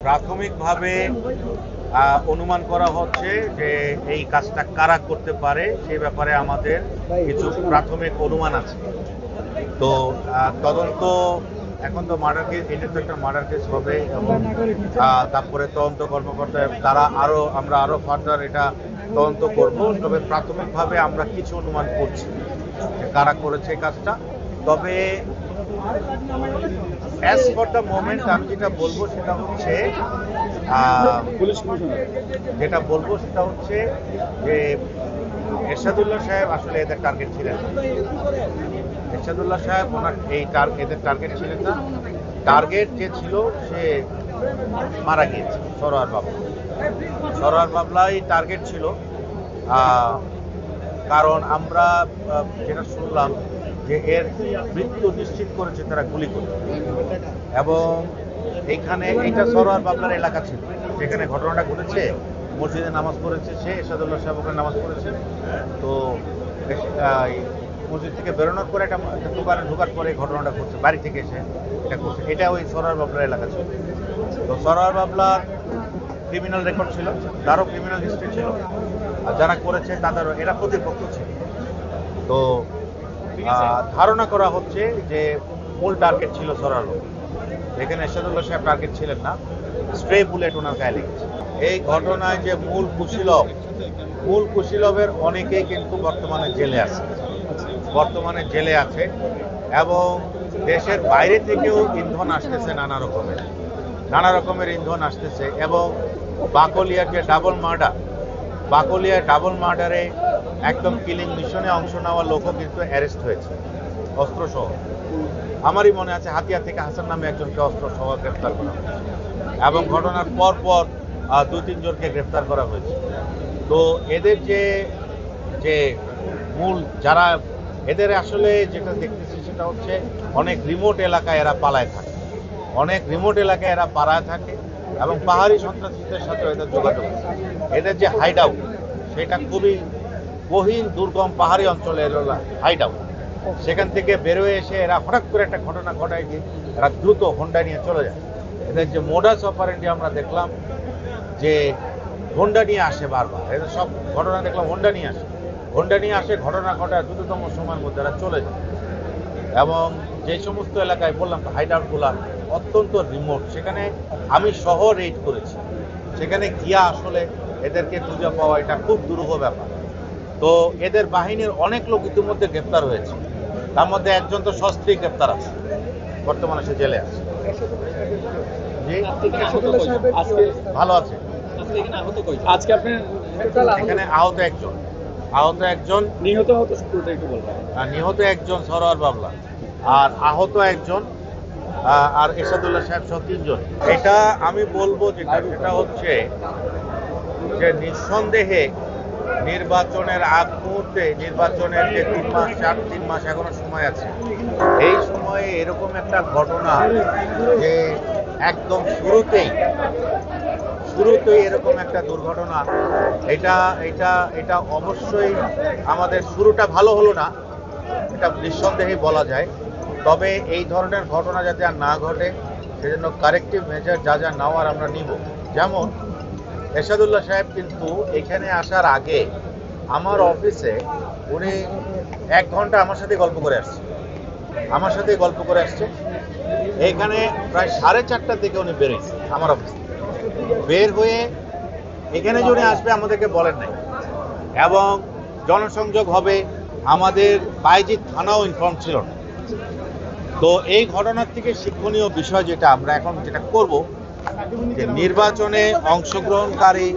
প্রাথমিকভাবে অনুমান করা হচ্ছে যে এই কাজটা কারা করতে পারে সেই ব্যাপারে আমাদের কিছু প্রাথমিক অনুমান আছে। তো তদন্ত এখন তো মার্ডার কেস, এটা তো একটা মার্ডার কেস হবে এবং তারপরে তদন্ত কর্মকর্তা আমরা আরো ফার্দার এটা তদন্ত করব। তবে প্রাথমিকভাবে আমরা কিছু অনুমান করছি যে কারা করেছে এই কাজটা। তবে অ্যাজ ফর দ্য মোমেন্ট আমি যেটা বলবো সেটা হচ্ছে যে এরশাদুল্লাহ সাহেব আসলে এদের টার্গেট ছিলেন না। এরশাদুল্লাহ সাহেব এদের টার্গেট ছিলেন না। টার্গেট যে ছিল সে মারা গিয়েছে, সরোয়ার বাবলাই টার্গেট ছিল। কারণ আমরা যেটা শুনলাম যে এর মৃত্যু নিশ্চিত করেছে তারা গুলি করে, এবং এইটা সরোয়ার বাবলার এলাকা ছিল যেখানে ঘটনাটা ঘটেছে। মসজিদে নামাজ পড়েছে সে, এরশাদুল্লাহ সাহেব ওখানে নামাজ পড়েছে। তো মসজিদ থেকে বেরোনোর পরে একটা দোকানে ঢোকার পরে ঘটনাটা ঘটছে, বাড়ি থেকে এসে এটা করছে। এটা ওই সরোয়ার বাবলার এলাকা ছিল। তো সরোয়ার বাবলার ক্রিমিনাল রেকর্ড ছিল, তারও ক্রিমিনাল হিস্ট্রি ছিল, আর যারা করেছে তাদেরও এরা প্রতিপক্ষ ছিল। তো ধারণা করা হচ্ছে যে মূল টার্গেট ছিল সরোয়ার বাবলা, এখানে এরশাদুল্লাহ সাহেব টার্গেট ছিলেন না। স্ট্রে বুলেট ওনার গায়ে লেগেছে। এই ঘটনায় যে মূল কুশীলবের অনেকেই কিন্তু বর্তমানে জেলে আছে এবং দেশের বাইরে থেকেও ইন্ধন আসতেছে, নানা রকমের ইন্ধন আসতেছে। এবং বাকলিয়ার যে ডাবল মার্ডারে একদম কিলিং মিশনে অংশ নেওয়া লোকও কিন্তু অ্যারেস্ট হয়েছে অস্ত্রসহ। আমারই মনে আছে হাতিয়া থেকে হাসান নামে একজনকে অস্ত্রসহ গ্রেফতার করা হয়েছে এবং ঘটনার পর 2-3 জনকে গ্রেফতার করা হয়েছে। তো এদের যে মূল যারা এদের আসলে যেটা দেখতেছি সেটা হচ্ছে অনেক রিমোট এলাকায় এরা পালায় থাকে এবং পাহাড়ি সন্ত্রাসীদের সাথে এদের যোগাযোগ। এদের যে হাইড আউট সেটা খুবই গহীন দুর্গম পাহাড়ি অঞ্চলের হাইড আউট। সেখান থেকে বেরোয় এসে এরা হঠাৎ করে একটা ঘটনা ঘটায় যে এরা দ্রুত হোন্ডা নিয়ে চলে যায়। এদের যে মোডাস অপারেন্ডি আমরা দেখলাম যে হোন্ডা নিয়ে আসে বারবার, এদের সব ঘটনা দেখলাম হোন্ডা নিয়ে আসে ঘটনা ঘটায় দ্রুততম সময়ের মধ্যে এরা চলে যায়। এবং যে সমস্ত এলাকায় বললাম হাইড আউটগুলা অত্যন্ত রিমোট, সেখানে আমি সহ রেড করেছি, সেখানে গিয়া আসলে এদেরকে খুঁজে পাওয়া এটা খুব দুরূহ ব্যাপার। তো এদের বাহিনীর অনেক লোক ইতিমধ্যে গ্রেপ্তার হয়েছে, তার মধ্যে একজন তো সস্ত্রী গ্রেপ্তার আছে, বর্তমানে সে জেলে আছে। ভালো আছে। আজকে আপনি এখানে আহত একজন নিহত একজন সরোয়ার বাবলা, আর আহত একজন, আর এরশাদুল্লাহ সাহেব সহ 3 জন। এটা আমি বলবো সেটা হচ্ছে যে নিঃসন্দেহে নির্বাচনের আগ মুহূর্তে, নির্বাচনের যে 3 মাস এখনো সময় আছে, এই সময়ে এরকম একটা ঘটনা যে একদম শুরুতেই এরকম একটা দুর্ঘটনা, এটা অবশ্যই আমাদের শুরুটা ভালো হলো না, এটা নিঃসন্দেহে বলা যায়। তবে এই ধরনের ঘটনা যাতে আর না ঘটে সেজন্য কারেক্টিভ মেজার যা নেওয়ার আমরা নিব। যেমন এরশাদুল্লাহ সাহেব কিন্তু এখানে আসার আগে আমার অফিসে উনি 1 ঘন্টা আমার সাথে গল্প করে আসছে। এইখানে প্রায় 4:30টার দিকে উনি বেরিয়েছে আমার অফিসে, বের হয়ে এখানে যে উনি আসবে আমাদেরকে বলেন নাই, এবং জনসংযোগ হবে আমাদের বায়েজিদ থানাও ইনফর্ম ছিল না। তো এই ঘটনার থেকে শিক্ষণীয় বিষয় যেটা আমরা এখন যেটা করব, যে নির্বাচনে অংশগ্রহণকারী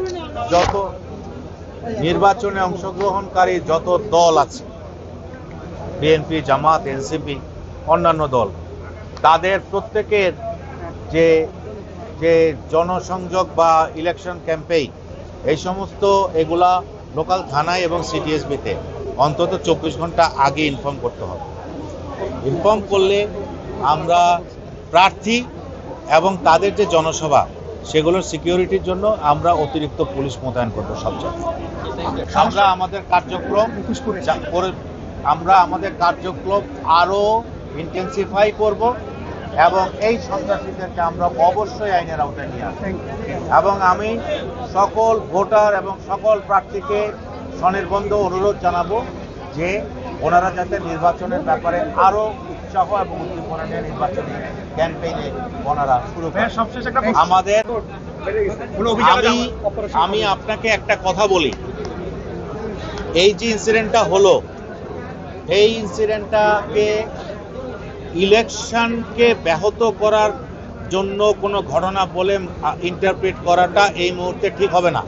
যত দল আছে, বিএনপি, জামাত, এনসিপি, অন্যান্য দল, তাদের প্রত্যেকের যে জনসংযোগ বা ইলেকশন ক্যাম্পেইন, এই সমস্ত এগুলা লোকাল থানায় এবং সিটিএসবিতে অন্তত 24 ঘন্টা আগে ইনফর্ম করতে হবে। ইনফর্ম করলে আমরা প্রার্থী এবং তাদের যে জনসভা সেগুলোর সিকিউরিটির জন্য আমরা অতিরিক্ত পুলিশ মোতায়েন করবো সব জায়গায়। আমরা আমাদের কার্যক্রম আরো ইন্টেন্সিফাই করব এবং এই সন্ত্রাসীদেরকে আমরা অবশ্যই আইনের আওতায় নিয়ে আসবো। এবং আমি সকল ভোটার এবং সকল প্রার্থীকে স্বনির্বন্ধ অনুরোধ জানাবো যে ওনারা যাতে নির্বাচনের ব্যাপারে আরো উৎসাহ এবং উদ্দীপনা নিয়ে নির্বাচনী ক্যাম্পেইনে ওনারা শুরু করেন। আমাদের আমি আপনাকে একটা কথা বলি, এই যে ইনসিডেন্টটা হলো, এই ইনসিডেন্টটাকে ইলেকশনকে ব্যাহত করার জন্য কোনো ঘটনা বলে ইন্টারপ্রেট করাটা এই মুহূর্তে ঠিক হবে না।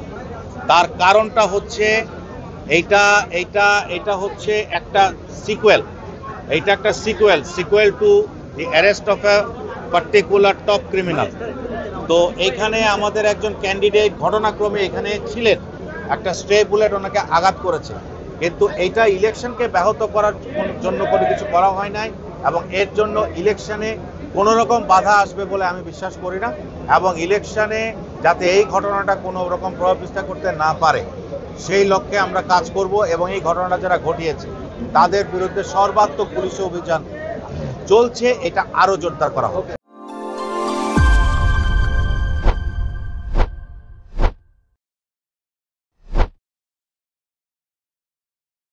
তার কারণটা হচ্ছে এটা হচ্ছে একটা সিকুয়েল, একটা sequel to the arrest of a particular top criminal. তো এখানে আমাদের একজন ক্যান্ডিডেট ঘটনাক্রমে এখানে ছিলেন, একটা স্ট্রে বুলেট ওনাকে আঘাত করেছে, কিন্তু এইটা ইলেকশনকে ব্যাহত করার জন্য কোনো কিছু করা হয় নাই এবং এর জন্য ইলেকশনে কোনো রকম বাধা আসবে বলে আমি বিশ্বাস করি না। এবং ইলেকশনে যাতে এই ঘটনাটা কোনো রকম প্রভাব বিস্তার করতে না পারে সেই লক্ষ্যে আমরা কাজ করব এবং এই ঘটনাটা যারা ঘটিয়েছে তাদের বিরুদ্ধে সর্বাত্মক পুলিশ অভিযান চলছে, এটা আরো জোরদার করা হবে।